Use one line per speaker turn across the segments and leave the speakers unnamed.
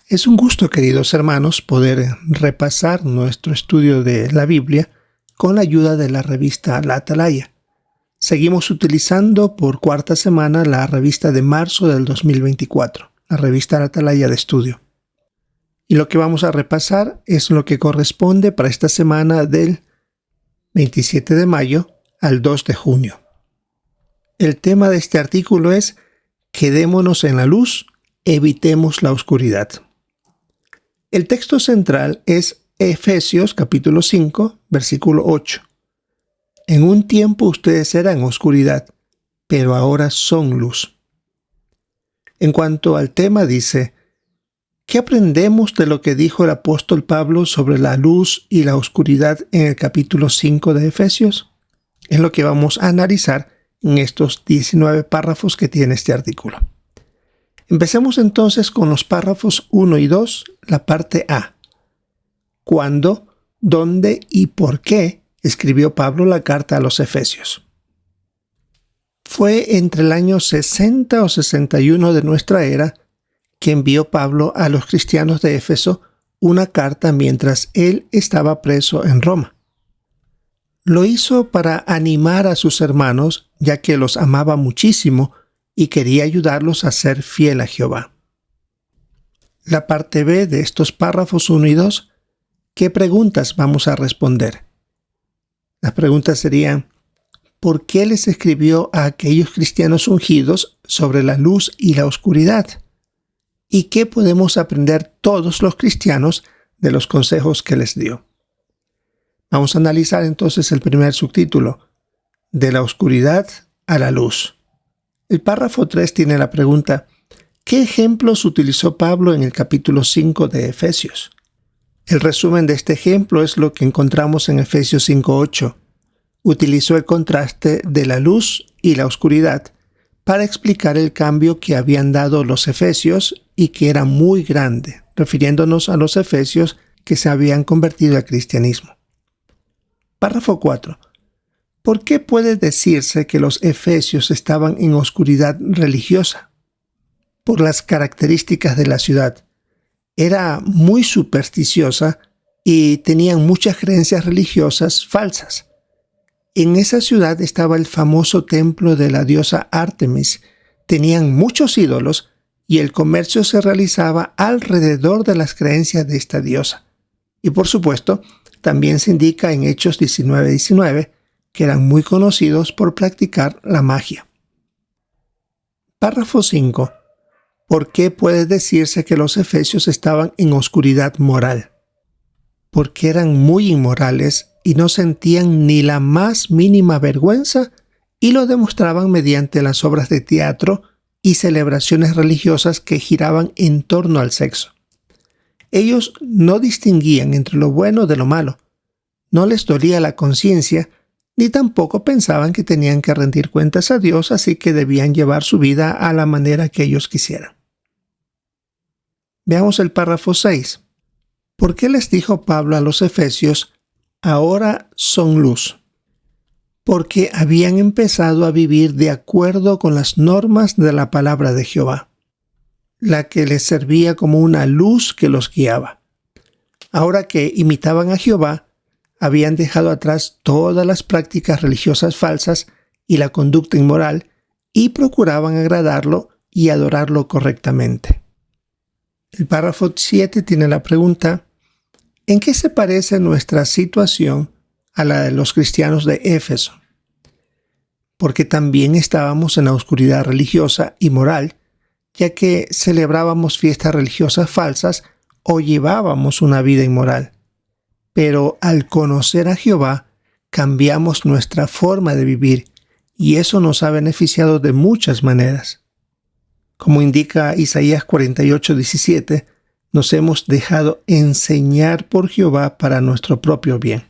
Es un gusto, queridos hermanos, poder repasar nuestro estudio de la Biblia con la ayuda de la revista La Atalaya. Seguimos utilizando por cuarta semana la revista de marzo del 2024, la revista La Atalaya de estudio. Y lo que vamos a repasar es lo que corresponde para esta semana del 27 de mayo al 2 de junio. El tema de este artículo es Quedémonos en la luz, evitemos la oscuridad. El texto central es Efesios capítulo 5, versículo 8. En un tiempo ustedes eran oscuridad, pero ahora son luz. En cuanto al tema dice, ¿qué aprendemos de lo que dijo el apóstol Pablo sobre la luz y la oscuridad en el capítulo 5 de Efesios? Es lo que vamos a analizar en estos 19 párrafos que tiene este artículo. Empecemos entonces con los párrafos 1 y 2, la parte A. ¿Cuándo, dónde y por qué escribió Pablo la carta a los Efesios? Fue entre el año 60 o 61 de nuestra era que envió Pablo a los cristianos de Éfeso una carta mientras él estaba preso en Roma. Lo hizo para animar a sus hermanos, ya que los amaba muchísimo y quería ayudarlos a ser fiel a Jehová. La parte B de estos párrafos 1 y 2, ¿qué preguntas vamos a responder? Las preguntas serían, ¿por qué les escribió a aquellos cristianos ungidos sobre la luz y la oscuridad? ¿Y qué podemos aprender todos los cristianos de los consejos que les dio? Vamos a analizar entonces el primer subtítulo, de la oscuridad a la luz. El párrafo 3 tiene la pregunta, ¿qué ejemplos utilizó Pablo en el capítulo 5 de Efesios? El resumen de este ejemplo es lo que encontramos en Efesios 5:8. Utilizó el contraste de la luz y la oscuridad para explicar el cambio que habían dado los efesios y que era muy grande, refiriéndonos a los efesios que se habían convertido al cristianismo. Párrafo 4. ¿Por qué puede decirse que los efesios estaban en oscuridad religiosa? Por las características de la ciudad. Era muy supersticiosa y tenían muchas creencias religiosas falsas. En esa ciudad estaba el famoso templo de la diosa Artemis. Tenían muchos ídolos y el comercio se realizaba alrededor de las creencias de esta diosa. Y por supuesto, también se indica en Hechos 19:19 que eran muy conocidos por practicar la magia. Párrafo 5. ¿Por qué puede decirse que los efesios estaban en oscuridad moral? Porque eran muy inmorales y no sentían ni la más mínima vergüenza y lo demostraban mediante las obras de teatro y celebraciones religiosas que giraban en torno al sexo. Ellos no distinguían entre lo bueno de lo malo. No les dolía la conciencia ni tampoco pensaban que tenían que rendir cuentas a Dios, así que debían llevar su vida a la manera que ellos quisieran. Veamos el párrafo 6. ¿Por qué les dijo Pablo a los efesios, ahora son luz? Porque habían empezado a vivir de acuerdo con las normas de la palabra de Jehová, la que les servía como una luz que los guiaba. Ahora que imitaban a Jehová, habían dejado atrás todas las prácticas religiosas falsas y la conducta inmoral y procuraban agradarlo y adorarlo correctamente. El párrafo 7 tiene la pregunta, ¿en qué se parece nuestra situación a la de los cristianos de Éfeso? Porque también estábamos en la oscuridad religiosa y moral, ya que celebrábamos fiestas religiosas falsas o llevábamos una vida inmoral. Pero al conocer a Jehová, cambiamos nuestra forma de vivir y eso nos ha beneficiado de muchas maneras. Como indica Isaías 48:17, nos hemos dejado enseñar por Jehová para nuestro propio bien.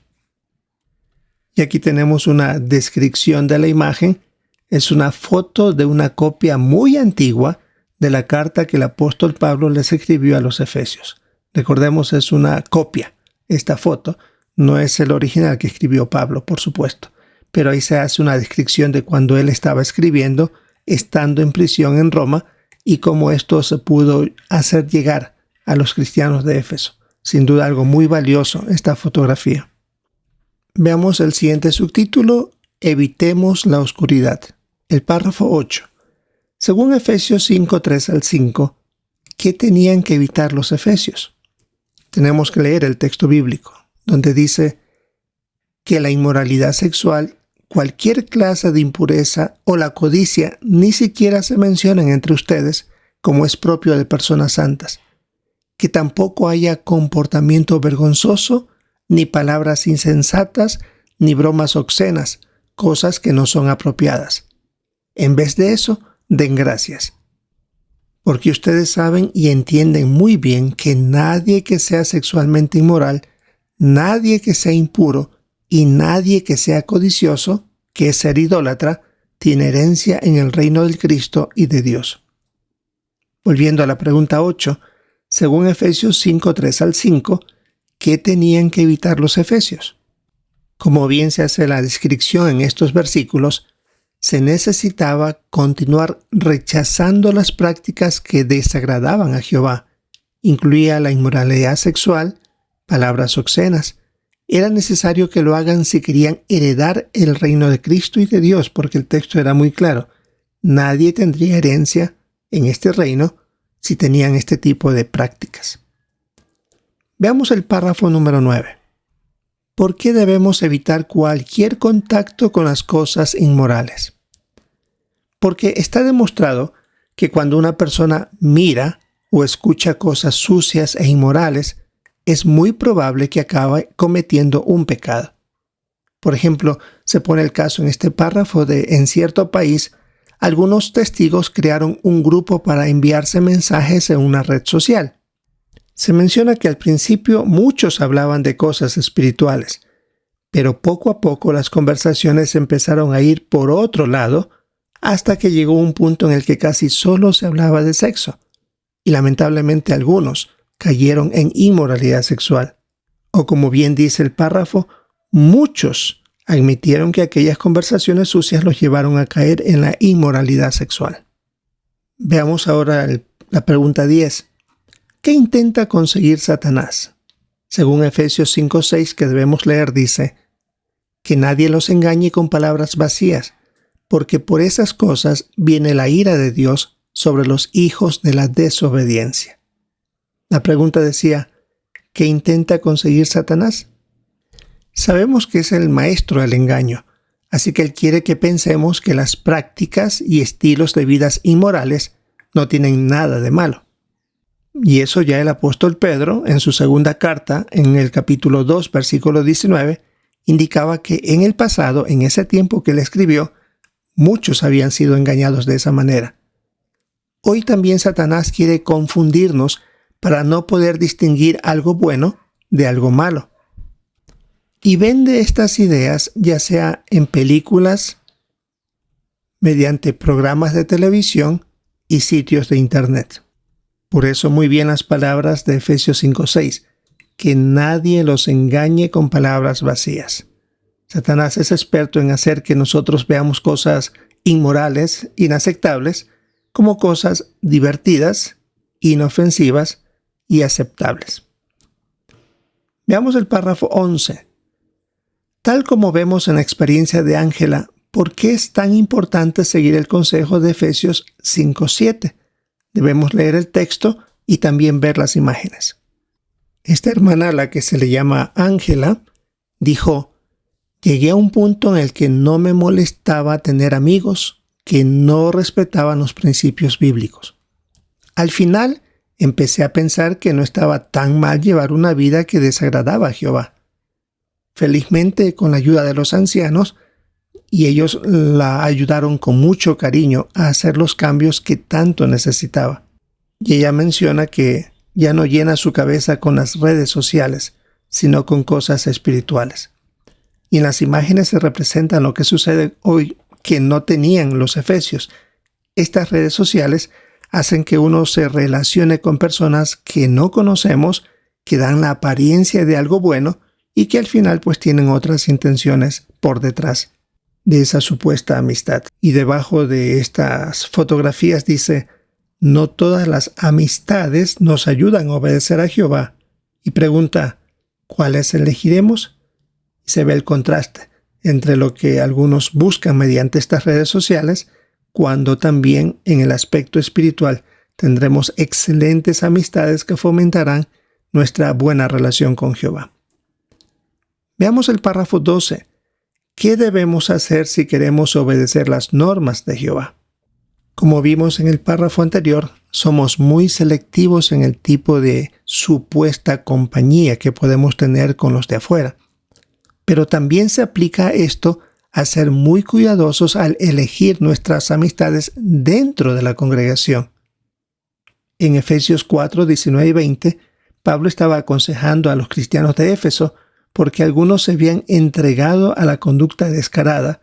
Y aquí tenemos una descripción de la imagen. Es una foto de una copia muy antigua de la carta que el apóstol Pablo les escribió a los efesios. Recordemos, es una copia. Esta foto no es el original que escribió Pablo, por supuesto, pero ahí se hace una descripción de cuando él estaba escribiendo, estando en prisión en Roma, y cómo esto se pudo hacer llegar a los cristianos de Éfeso. Sin duda algo muy valioso esta fotografía. Veamos el siguiente subtítulo: Evitemos la oscuridad. El párrafo 8. Según Efesios 5, 3 al 5, ¿qué tenían que evitar los efesios? Tenemos que leer el texto bíblico, donde dice que la inmoralidad sexual, cualquier clase de impureza o la codicia ni siquiera se mencionan entre ustedes, como es propio de personas santas. Que tampoco haya comportamiento vergonzoso, ni palabras insensatas, ni bromas obscenas, cosas que no son apropiadas. En vez de eso, den gracias. Porque ustedes saben y entienden muy bien que nadie que sea sexualmente inmoral, nadie que sea impuro y nadie que sea codicioso, que es ser idólatra, tiene herencia en el reino del Cristo y de Dios. Volviendo a la pregunta 8, según Efesios 5, 3 al 5, ¿qué tenían que evitar los efesios? Como bien se hace la descripción en estos versículos, se necesitaba continuar rechazando las prácticas que desagradaban a Jehová. Incluía la inmoralidad sexual, palabras obscenas. Era necesario que lo hagan si querían heredar el reino de Cristo y de Dios, porque el texto era muy claro. Nadie tendría herencia en este reino si tenían este tipo de prácticas. Veamos el párrafo número 9. ¿Por qué debemos evitar cualquier contacto con las cosas inmorales? Porque está demostrado que cuando una persona mira o escucha cosas sucias e inmorales, es muy probable que acabe cometiendo un pecado. Por ejemplo, se pone el caso en este párrafo de en cierto país, algunos testigos crearon un grupo para enviarse mensajes en una red social. Se menciona que al principio muchos hablaban de cosas espirituales, pero poco a poco las conversaciones empezaron a ir por otro lado hasta que llegó un punto en el que casi solo se hablaba de sexo, y lamentablemente algunos cayeron en inmoralidad sexual. O como bien dice el párrafo, muchos admitieron que aquellas conversaciones sucias los llevaron a caer en la inmoralidad sexual. Veamos ahora la pregunta 10. ¿Qué intenta conseguir Satanás? Según Efesios 5:6 que debemos leer dice, que nadie los engañe con palabras vacías, porque por esas cosas viene la ira de Dios sobre los hijos de la desobediencia. La pregunta decía, ¿qué intenta conseguir Satanás? Sabemos que es el maestro del engaño, así que él quiere que pensemos que las prácticas y estilos de vidas inmorales no tienen nada de malo. Y eso ya el apóstol Pedro, en su segunda carta, en el capítulo 2, versículo 19, indicaba que en el pasado, en ese tiempo que él escribió, muchos habían sido engañados de esa manera. Hoy también Satanás quiere confundirnos para no poder distinguir algo bueno de algo malo. Y vende estas ideas ya sea en películas, mediante programas de televisión y sitios de internet. Por eso muy bien las palabras de Efesios 5:6, que nadie los engañe con palabras vacías. Satanás es experto en hacer que nosotros veamos cosas inmorales, inaceptables, como cosas divertidas, inofensivas y aceptables. Veamos el párrafo 11. Tal como vemos en la experiencia de Ángela, ¿por qué es tan importante seguir el consejo de Efesios 5:7? Debemos leer el texto y también ver las imágenes. Esta hermana, a la que se le llama Ángela, dijo, llegué a un punto en el que no me molestaba tener amigos que no respetaban los principios bíblicos. Al final, empecé a pensar que no estaba tan mal llevar una vida que desagradaba a Jehová. Felizmente, con la ayuda de los ancianos, y ellos la ayudaron con mucho cariño a hacer los cambios que tanto necesitaba. Y ella menciona que ya no llena su cabeza con las redes sociales, sino con cosas espirituales. Y en las imágenes se representa lo que sucede hoy que no tenían los efesios. Estas redes sociales hacen que uno se relacione con personas que no conocemos, que dan la apariencia de algo bueno y que al final pues tienen otras intenciones por detrás de esa supuesta amistad. Y debajo de estas fotografías dice, no todas las amistades nos ayudan a obedecer a Jehová. Y pregunta, ¿cuáles elegiremos? Y se ve el contraste entre lo que algunos buscan mediante estas redes sociales, cuando también en el aspecto espiritual tendremos excelentes amistades que fomentarán nuestra buena relación con Jehová. Veamos el párrafo 12. ¿Qué debemos hacer si queremos obedecer las normas de Jehová? Como vimos en el párrafo anterior, somos muy selectivos en el tipo de supuesta compañía que podemos tener con los de afuera. Pero también se aplica esto a ser muy cuidadosos al elegir nuestras amistades dentro de la congregación. En Efesios 4, 19 y 20, Pablo estaba aconsejando a los cristianos de Éfeso porque algunos se habían entregado a la conducta descarada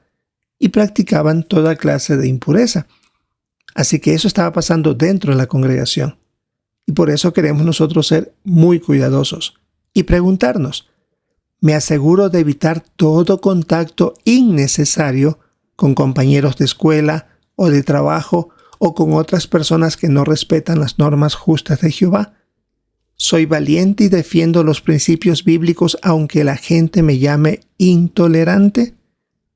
y practicaban toda clase de impureza. Así que eso estaba pasando dentro de la congregación. Y por eso queremos nosotros ser muy cuidadosos y preguntarnos, ¿me aseguro de evitar todo contacto innecesario con compañeros de escuela o de trabajo o con otras personas que no respetan las normas justas de Jehová? ¿Soy valiente y defiendo los principios bíblicos aunque la gente me llame intolerante?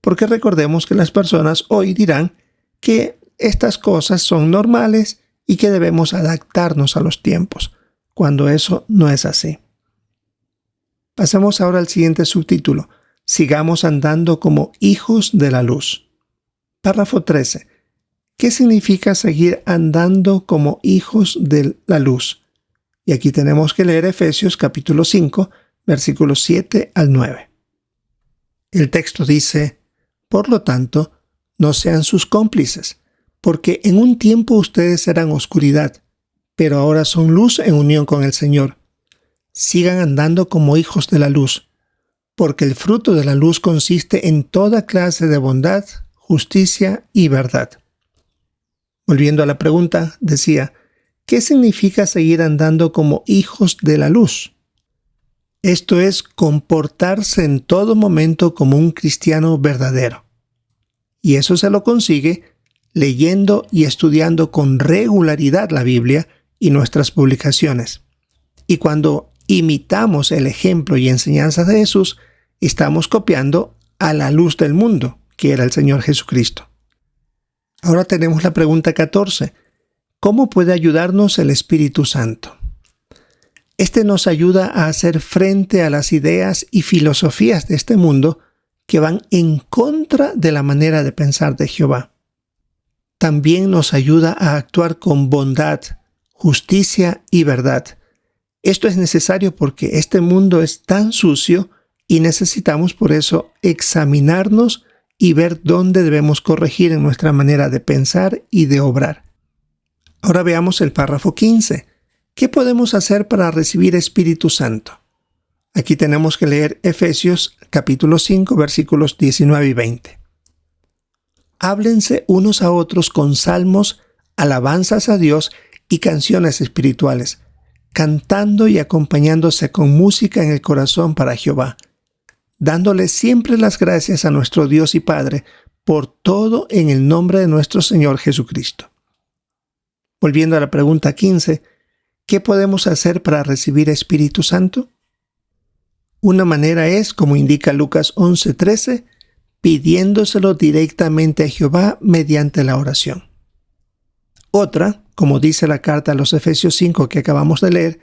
Porque recordemos que las personas hoy dirán que estas cosas son normales y que debemos adaptarnos a los tiempos, cuando eso no es así. Pasemos ahora al siguiente subtítulo. Sigamos andando como hijos de la luz. Párrafo 13. ¿Qué significa seguir andando como hijos de la luz? Y aquí tenemos que leer Efesios capítulo 5, versículos 7 al 9. El texto dice, por lo tanto, no sean sus cómplices, porque en un tiempo ustedes eran oscuridad, pero ahora son luz en unión con el Señor. Sigan andando como hijos de la luz, porque el fruto de la luz consiste en toda clase de bondad, justicia y verdad. Volviendo a la pregunta, decía, ¿qué significa seguir andando como hijos de la luz? Esto es comportarse en todo momento como un cristiano verdadero. Y eso se lo consigue leyendo y estudiando con regularidad la Biblia y nuestras publicaciones. Y cuando imitamos el ejemplo y enseñanzas de Jesús, estamos copiando a la luz del mundo, que era el Señor Jesucristo. Ahora tenemos la pregunta 14. ¿Cómo puede ayudarnos el Espíritu Santo? Este nos ayuda a hacer frente a las ideas y filosofías de este mundo que van en contra de la manera de pensar de Jehová. También nos ayuda a actuar con bondad, justicia y verdad. Esto es necesario porque este mundo es tan sucio y necesitamos por eso examinarnos y ver dónde debemos corregir en nuestra manera de pensar y de obrar. Ahora veamos el párrafo 15. ¿Qué podemos hacer para recibir Espíritu Santo? Aquí tenemos que leer Efesios capítulo 5, versículos 19 y 20. Háblense unos a otros con salmos, alabanzas a Dios y canciones espirituales, cantando y acompañándose con música en el corazón para Jehová, dándole siempre las gracias a nuestro Dios y Padre por todo en el nombre de nuestro Señor Jesucristo. Volviendo a la pregunta 15, ¿qué podemos hacer para recibir Espíritu Santo? Una manera es, como indica Lucas 11:13, pidiéndoselo directamente a Jehová mediante la oración. Otra, como dice la carta a los Efesios 5 que acabamos de leer,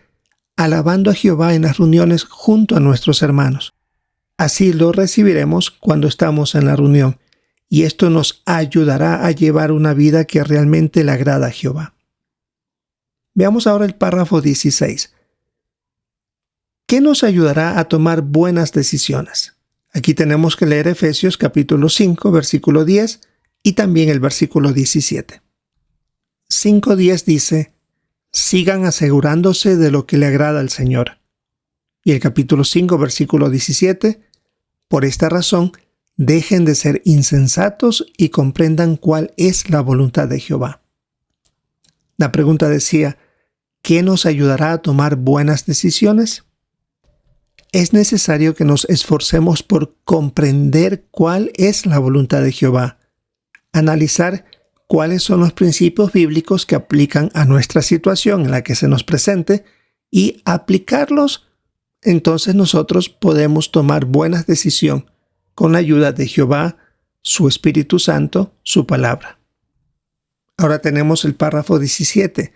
alabando a Jehová en las reuniones junto a nuestros hermanos. Así lo recibiremos cuando estamos en la reunión, y esto nos ayudará a llevar una vida que realmente le agrada a Jehová. Veamos ahora el párrafo 16. ¿Qué nos ayudará a tomar buenas decisiones? Aquí tenemos que leer Efesios capítulo 5, versículo 10 y también el versículo 17. 5:10 dice, sigan asegurándose de lo que le agrada al Señor. Y el capítulo 5, versículo 17, por esta razón, dejen de ser insensatos y comprendan cuál es la voluntad de Jehová. La pregunta decía, ¿qué nos ayudará a tomar buenas decisiones? Es necesario que nos esforcemos por comprender cuál es la voluntad de Jehová, analizar cuáles son los principios bíblicos que aplican a nuestra situación en la que se nos presente y aplicarlos. Entonces nosotros podemos tomar buenas decisiones con la ayuda de Jehová, su Espíritu Santo, su palabra. Ahora tenemos el párrafo 17.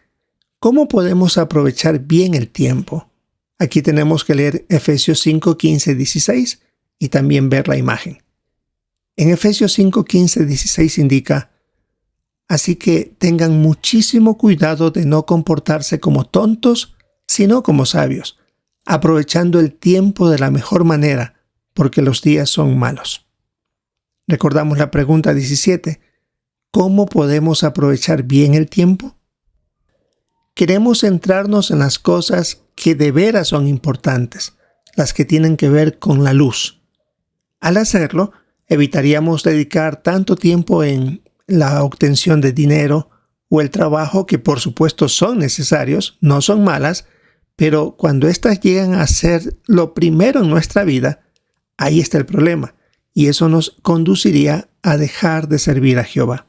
¿Cómo podemos aprovechar bien el tiempo? Aquí tenemos que leer Efesios 5, 15, 16 y también ver la imagen. En Efesios 5, 15, 16 indica: así que tengan muchísimo cuidado de no comportarse como tontos, sino como sabios, aprovechando el tiempo de la mejor manera, porque los días son malos. Recordamos la pregunta 17. ¿Cómo podemos aprovechar bien el tiempo? Queremos centrarnos en las cosas que de veras son importantes, las que tienen que ver con la luz. Al hacerlo, evitaríamos dedicar tanto tiempo en la obtención de dinero o el trabajo, que por supuesto son necesarios, no son malas, pero cuando éstas llegan a ser lo primero en nuestra vida, ahí está el problema, y eso nos conduciría a dejar de servir a Jehová.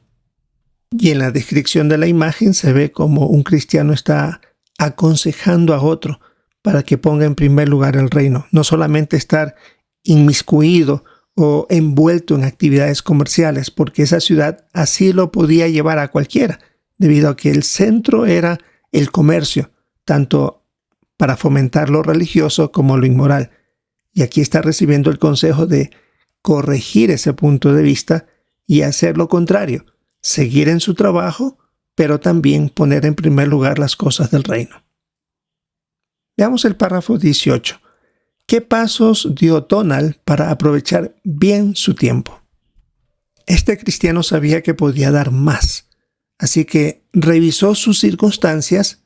Y en la descripción de la imagen se ve como un cristiano está aconsejando a otro para que ponga en primer lugar el reino, no solamente estar inmiscuido o envuelto en actividades comerciales, porque esa ciudad así lo podía llevar a cualquiera, debido a que el centro era el comercio, tanto para fomentar lo religioso como lo inmoral. Y aquí está recibiendo el consejo de corregir ese punto de vista y hacer lo contrario, seguir en su trabajo, pero también poner en primer lugar las cosas del reino. Veamos el párrafo 18. ¿Qué pasos dio Donald para aprovechar bien su tiempo? Este cristiano sabía que podía dar más, así que revisó sus circunstancias,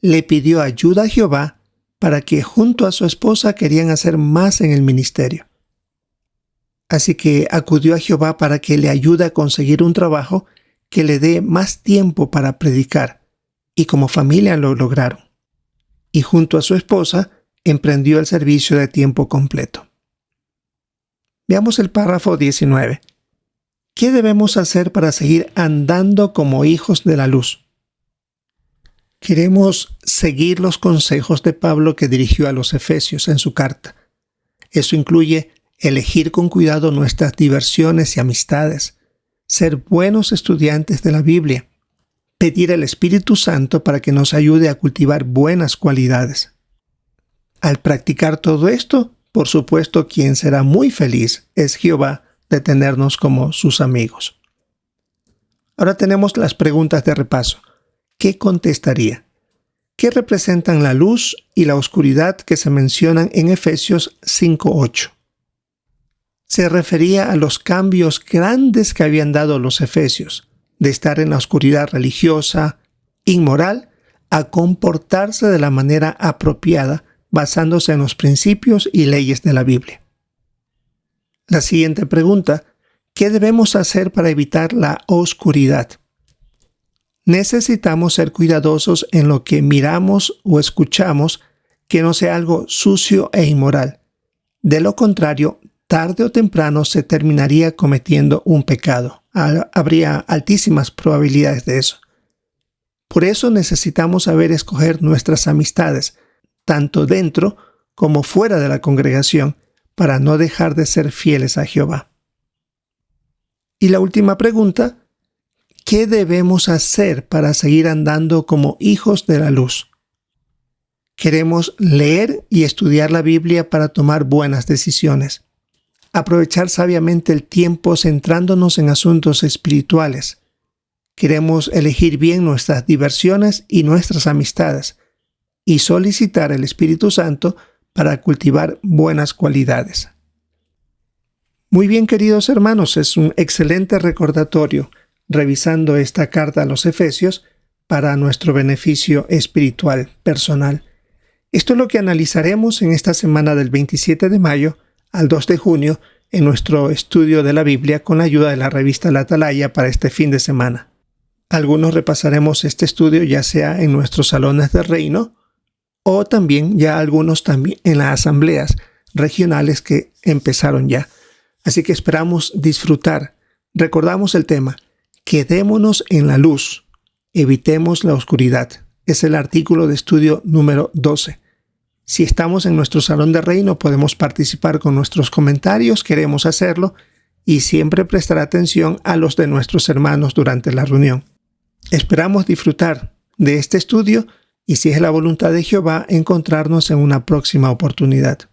le pidió ayuda a Jehová para que junto a su esposa querían hacer más en el ministerio. Así que acudió a Jehová para que le ayude a conseguir un trabajo que le dé más tiempo para predicar, y como familia lo lograron. Y junto a su esposa emprendió el servicio de tiempo completo. Veamos el párrafo 19. ¿Qué debemos hacer para seguir andando como hijos de la luz? Queremos seguir los consejos de Pablo que dirigió a los Efesios en su carta. Eso incluye elegir con cuidado nuestras diversiones y amistades, ser buenos estudiantes de la Biblia, pedir al Espíritu Santo para que nos ayude a cultivar buenas cualidades. Al practicar todo esto, por supuesto, quien será muy feliz es Jehová de tenernos como sus amigos. Ahora tenemos las preguntas de repaso. ¿Qué contestaría? ¿Qué representan la luz y la oscuridad que se mencionan en Efesios 5:8? Se refería a los cambios grandes que habían dado los efesios, de estar en la oscuridad religiosa, inmoral, a comportarse de la manera apropiada, basándose en los principios y leyes de la Biblia. La siguiente pregunta: ¿qué debemos hacer para evitar la oscuridad? Necesitamos ser cuidadosos en lo que miramos o escuchamos, que no sea algo sucio e inmoral. De lo contrario, tarde o temprano se terminaría cometiendo un pecado. Habría altísimas probabilidades de eso. Por eso necesitamos saber escoger nuestras amistades, tanto dentro como fuera de la congregación, para no dejar de ser fieles a Jehová. Y la última pregunta: ¿qué debemos hacer para seguir andando como hijos de la luz? Queremos leer y estudiar la Biblia para tomar buenas decisiones. Aprovechar sabiamente el tiempo centrándonos en asuntos espirituales. Queremos elegir bien nuestras diversiones y nuestras amistades y solicitar al Espíritu Santo para cultivar buenas cualidades. Muy bien, queridos hermanos, es un excelente recordatorio revisando esta carta a los Efesios para nuestro beneficio espiritual personal. Esto es lo que analizaremos en esta semana del 27 de mayo al 2 de junio en nuestro estudio de la Biblia con la ayuda de la revista La Atalaya para este fin de semana. Algunos repasaremos este estudio ya sea en nuestros salones de reino o también ya algunos también en las asambleas regionales que empezaron ya. Así que esperamos disfrutar. Recordamos el tema: Quedémonos en la luz, evitemos la oscuridad. Es el artículo de estudio número 12. Si estamos en nuestro salón de reino, podemos participar con nuestros comentarios, queremos hacerlo, y siempre prestar atención a los de nuestros hermanos durante la reunión. Esperamos disfrutar de este estudio y, si es la voluntad de Jehová, encontrarnos en una próxima oportunidad.